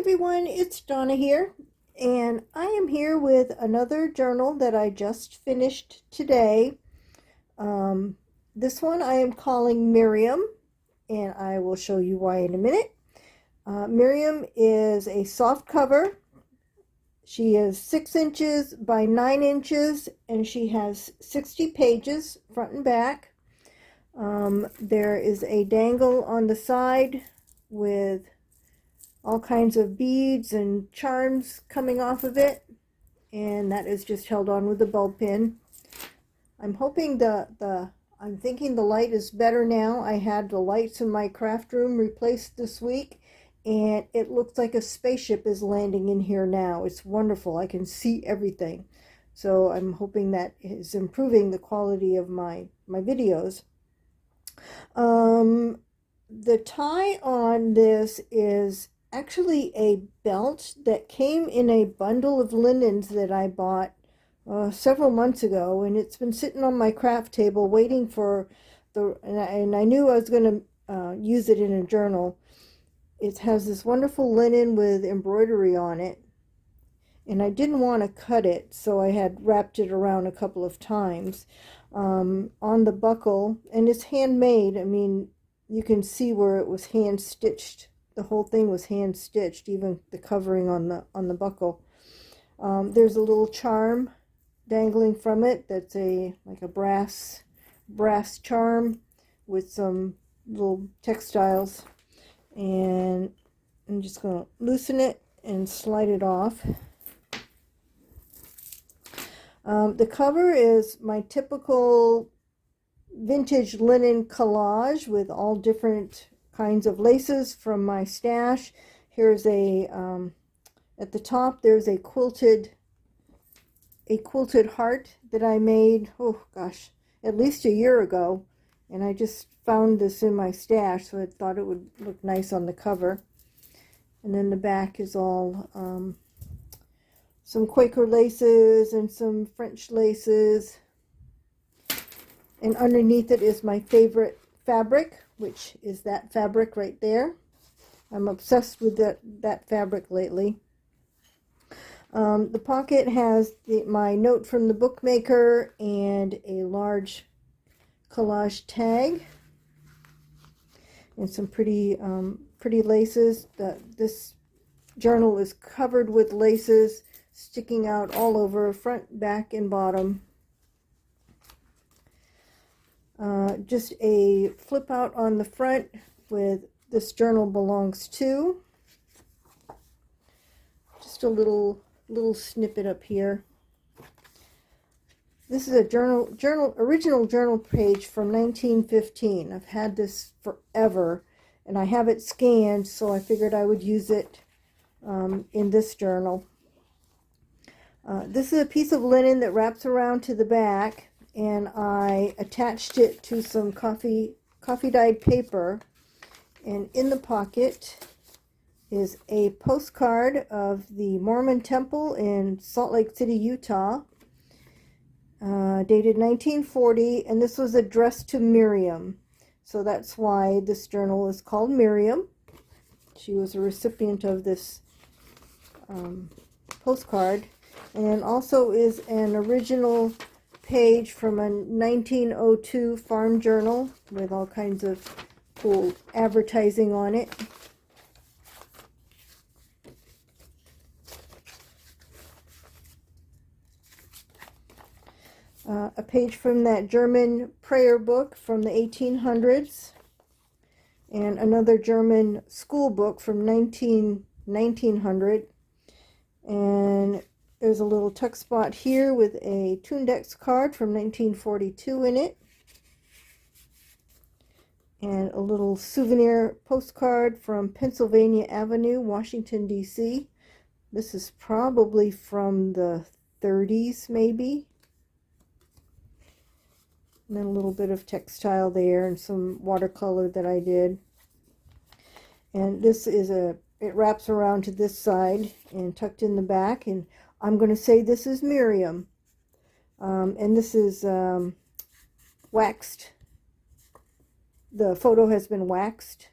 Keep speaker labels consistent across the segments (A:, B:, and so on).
A: everyone, it's Donna here, and I am here with another journal that I just finished today. Um, this one I am calling Miriam, and I will show you why in a minute. Miriam is a soft cover. She is 6 inches by 9 inches, and she has 60 pages front and back. There is a dangle on the side with all kinds of beads and charms coming off of it, and that is just held on with a bulb pin. I'm hoping I'm thinking the light is better now. I had the lights in my craft room replaced this week, and it looks like a spaceship is landing in here now. It's wonderful. I can see everything. So I'm hoping that is improving the quality of my videos. The tie on this is actually a belt that came in a bundle of linens that I bought several months ago, and it's been sitting on my craft table waiting for and I knew I was going to use it in a journal. It has this wonderful linen with embroidery on it, and I didn't want to cut it, so I had wrapped it around a couple of times on the buckle, and it's handmade. I mean, you can see where it was hand stitched. The whole thing was hand stitched, even the covering on the buckle. There's a little charm dangling from it that's like a brass charm with some little textiles, and I'm just going to loosen it and slide it off. The cover is my typical vintage linen collage with all different kinds of laces from my stash. Here's at the top there's a quilted heart that I made, oh gosh, at least a year ago, and I just found this in my stash, so I thought it would look nice on the cover. And then the back is all some Quaker laces and some French laces, and underneath it is my favorite fabric, which is that fabric right there. I'm obsessed with that fabric lately. The pocket has my note from the bookmaker and a large collage tag and some pretty laces. This journal is covered with laces sticking out all over, front, back, and bottom. Just a flip out on the front with "This journal belongs to." Just a little snippet up here. This is a original journal page from 1915. I've had this forever, and I have it scanned, so I figured I would use it in this journal. This is a piece of linen that wraps around to the back, and I attached it to some coffee dyed paper, and in the pocket is a postcard of the Mormon Temple in Salt Lake City, Utah, dated 1940, and this was addressed to Miriam, so that's why this journal is called Miriam. She was a recipient of this postcard, and also is an original page from a 1902 farm journal with all kinds of cool advertising on it. A page from that German prayer book from the 1800s, and another German school book from 1900, and there's a little tuck spot here with a Tundex card from 1942 in it, and a little souvenir postcard from Pennsylvania Avenue, Washington, D.C. This is probably from the 30s, maybe. And then a little bit of textile there and some watercolor that I did. And this is it wraps around to this side and tucked in the back, and I'm going to say this is Miriam. And this is waxed. The photo has been waxed.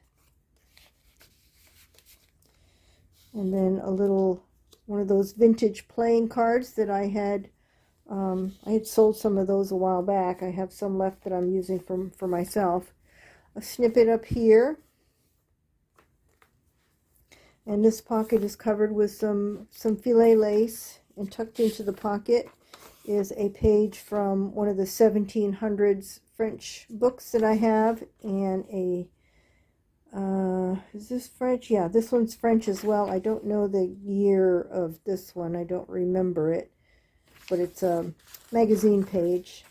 A: And then a little, one of those vintage playing cards that I had sold some of those a while back. I have some left that I'm using for myself. A snippet up here. And this pocket is covered with some filet lace, and tucked into the pocket is a page from one of the 1700s French books that I have, and a is this French? Yeah, this one's French as well. I don't know the year of this one. I don't remember it, but it's a magazine page.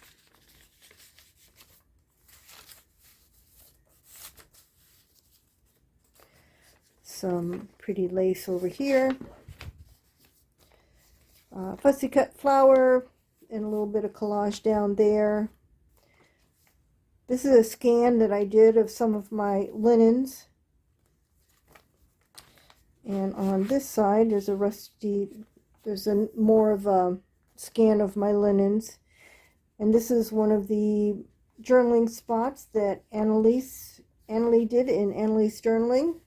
A: Some pretty lace over here. Fussy cut flower, and a little bit of collage down there. This is a scan that I did of some of my linens. And on this side, there's more of a scan of my linens. And this is one of the journaling spots that Annalie did in Annalie's Journaling.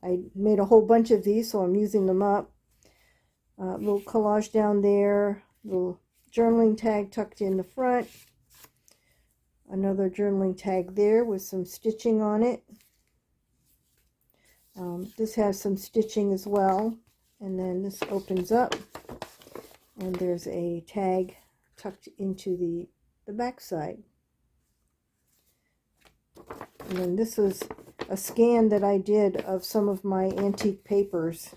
A: I made a whole bunch of these, so I'm using them up. Little collage down there, little journaling tag tucked in the front. Another journaling tag there with some stitching on it. This has some stitching as well. And then this opens up, and there's a tag tucked into the back side. And then this was a scan that I did of some of my antique papers.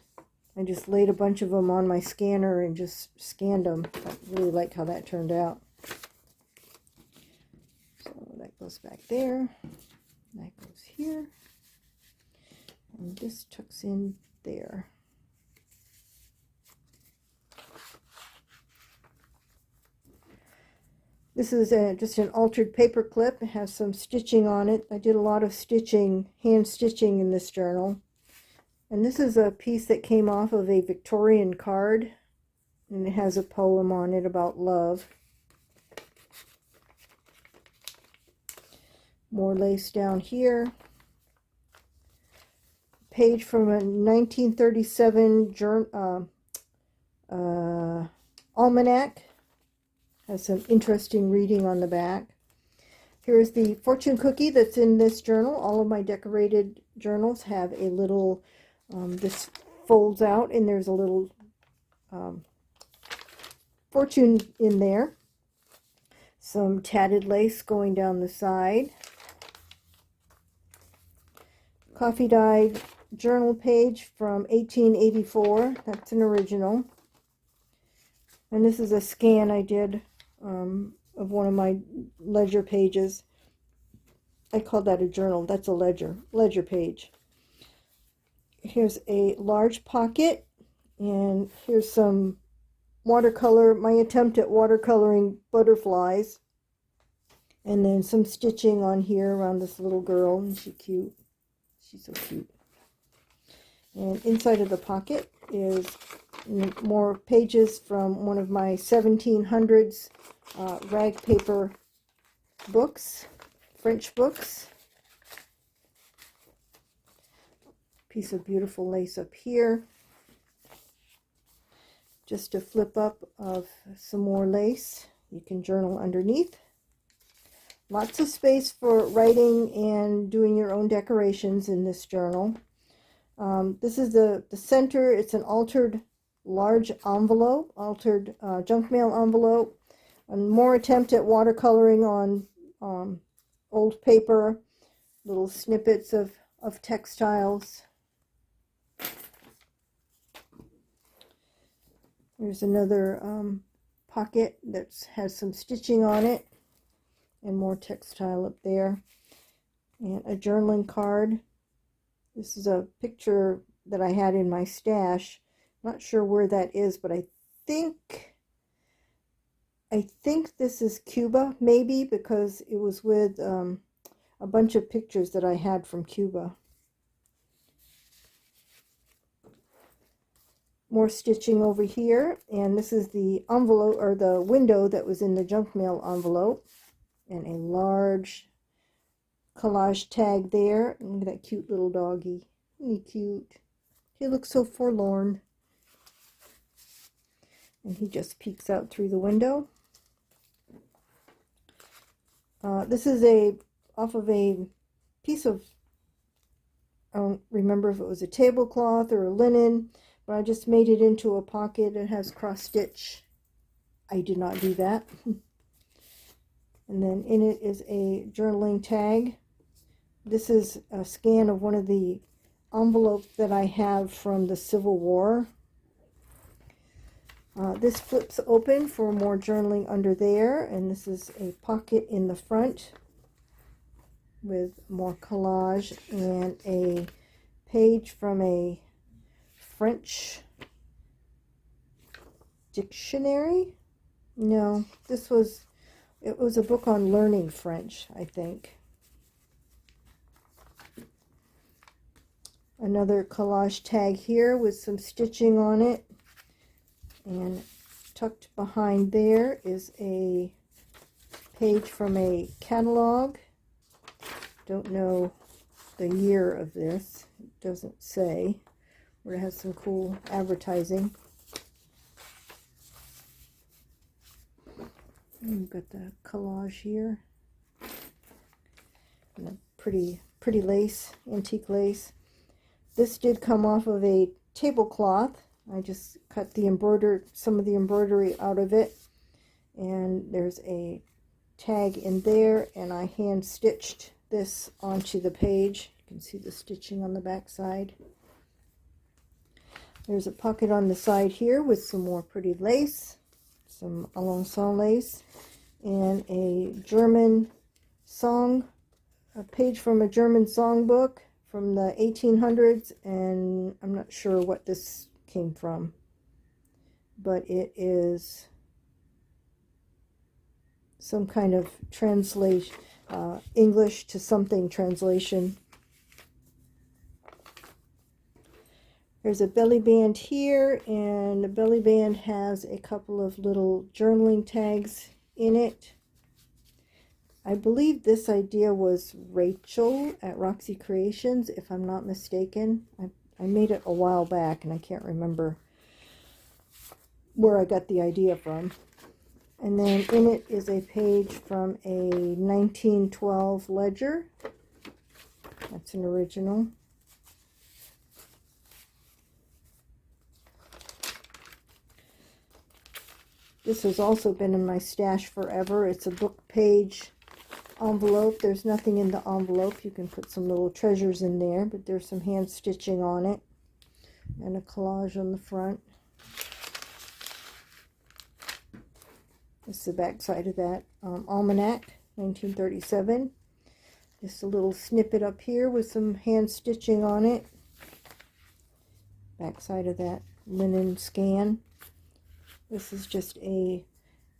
A: I just laid a bunch of them on my scanner and just scanned them. I really like how that turned out. So that goes back there. That goes here. And this tucks in there. This is just an altered paper clip. It has some stitching on it. I did a lot of stitching, hand stitching in this journal. And this is a piece that came off of a Victorian card. And it has a poem on it about love. More lace down here. Page from a 1937 almanac. Has some interesting reading on the back. Here's the fortune cookie that's in this journal. All of my decorated journals have a little, this folds out, and there's a little fortune in there. Some tatted lace going down the side. Coffee dyed journal page from 1884. That's an original. And this is a scan I did of one of my ledger pages. I call that a journal. That's a ledger page. Here's a large pocket, and here's some watercolor, my attempt at watercoloring butterflies, and then some stitching on here around this little girl. And she's cute. She's so cute. And inside of the pocket is more pages from one of my 1700s rag paper books, French books. Piece of beautiful lace up here. Just a flip up of some more lace. You can journal underneath. Lots of space for writing and doing your own decorations in this journal. This is the center. It's an altered large envelope, altered junk mail envelope. And more attempt at watercoloring on old paper, little snippets of textiles. There's another pocket that has some stitching on it, and more textile up there. And a journaling card. This is a picture that I had in my stash. Not sure where that is, but I think this is Cuba, maybe, because it was with a bunch of pictures that I had from Cuba. More stitching over here, and this is the envelope, or the window that was in the junk mail envelope, and a large collage tag there. Look at that cute little doggy. Isn't he cute? He looks so forlorn. And he just peeks out through the window. This is off of a piece of, I don't remember if it was a tablecloth or a linen, but I just made it into a pocket. It has cross stitch. I did not do that. And then in it is a journaling tag. This is a scan of one of the envelopes that I have from the Civil War. This flips open for more journaling under there, and this is a pocket in the front with more collage and a page from a French dictionary. No, it was a book on learning French, I think. Another collage tag here with some stitching on it. And tucked behind there is a page from a catalog. Don't know the year of this. It doesn't say. But it has some cool advertising. And we've got the collage here. And a pretty lace, antique lace. This did come off of a tablecloth. I just cut some of the embroidery out of it, and there's a tag in there, and I hand stitched this onto the page. You can see the stitching on the back side. There's a pocket on the side here with some more pretty lace, some Alençon lace, and a page from a German songbook from the 1800s, and I'm not sure what this came from, but it is some kind of translation, English to something translation. There's a belly band here, and the belly band has a couple of little journaling tags in it. I believe this idea was Rachel at Roxy Creations, if I'm not mistaken. I made it a while back, and I can't remember where I got the idea from. And then in it is a page from a 1912 ledger. That's an original. This has also been in my stash forever. It's a book page envelope. There's nothing in the envelope. You can put some little treasures in there, but there's some hand stitching on it and a collage on the front. This is the back side of that almanac, 1937. Just a little snippet up here with some hand stitching on it. Back side of that linen scan. This is just a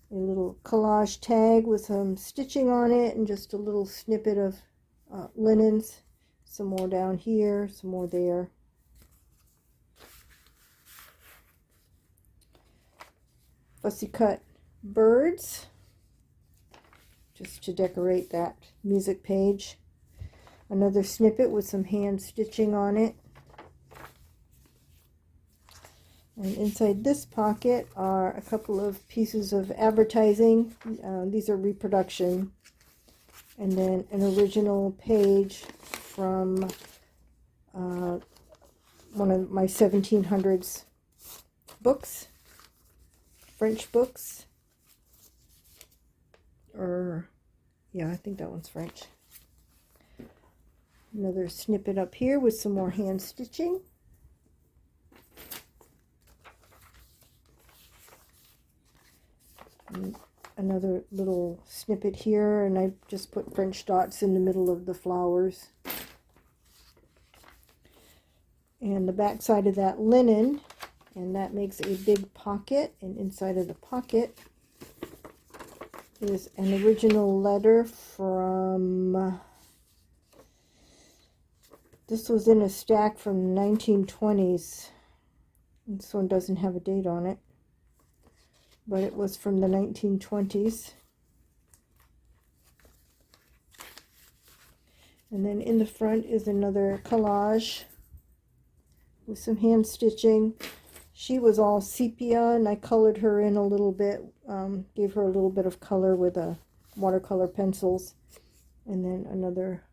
A: little collage tag with some stitching on it and just a little snippet of linens. Some more down here, some more there. Fussy cut birds, just to decorate that music page. Another snippet with some hand stitching on it. And inside this pocket are a couple of pieces of advertising. These are reproduction. And then an original page from one of my 1700s books, French books. Yeah, I think that one's French. Another snippet up here with some more hand stitching. And another little snippet here, and I just put French dots in the middle of the flowers. And the back side of that linen, and that makes a big pocket, and inside of the pocket is an original letter from, this was in a stack from 1920s. This one doesn't have a date on it, but it was from the 1920s. And then in the front is another collage with some hand stitching. She was all sepia, and I colored her in a little bit, gave her a little bit of color with watercolor pencils. And then another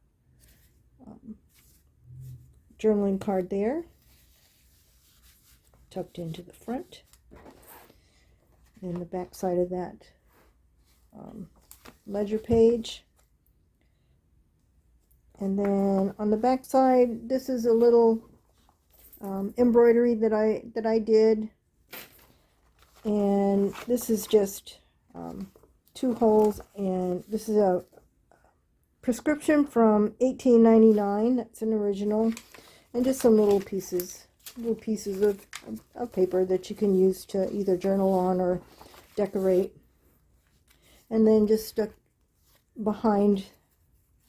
A: journaling card there, tucked into the front. And the back side of that ledger page. And then on the back side, this is a little embroidery that I did, and this is just 2 holes, and this is a prescription from 1899. That's an original, and just some little pieces of paper that you can use to either journal on or decorate. And then just stuck behind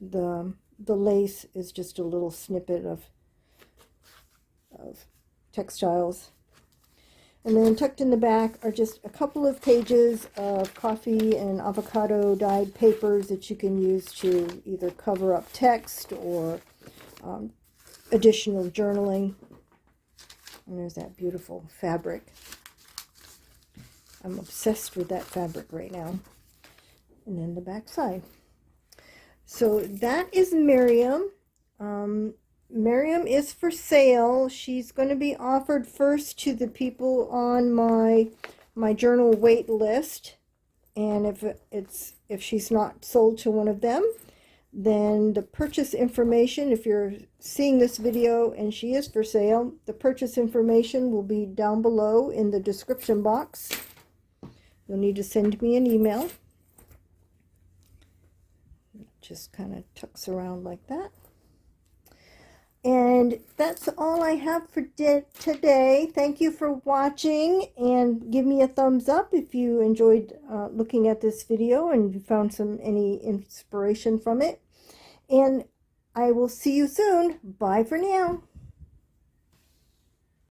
A: the lace is just a little snippet of textiles. And then tucked in the back are just a couple of pages of coffee and avocado dyed papers that you can use to either cover up text or additional journaling. And there's that beautiful fabric. I'm obsessed with that fabric right now. And then the back side. So that is Miriam. Miriam is for sale. She's going to be offered first to the people on my journal wait list, and if she's not sold to one of them, then the purchase information, if you're seeing this video and she is for sale, the purchase information will be down below in the description box. You'll need to send me an email. It just kind of tucks around like that. And that's all I have for today. Thank you for watching, and give me a thumbs up if you enjoyed looking at this video and you found any inspiration from it. And I will see you soon. Bye for now.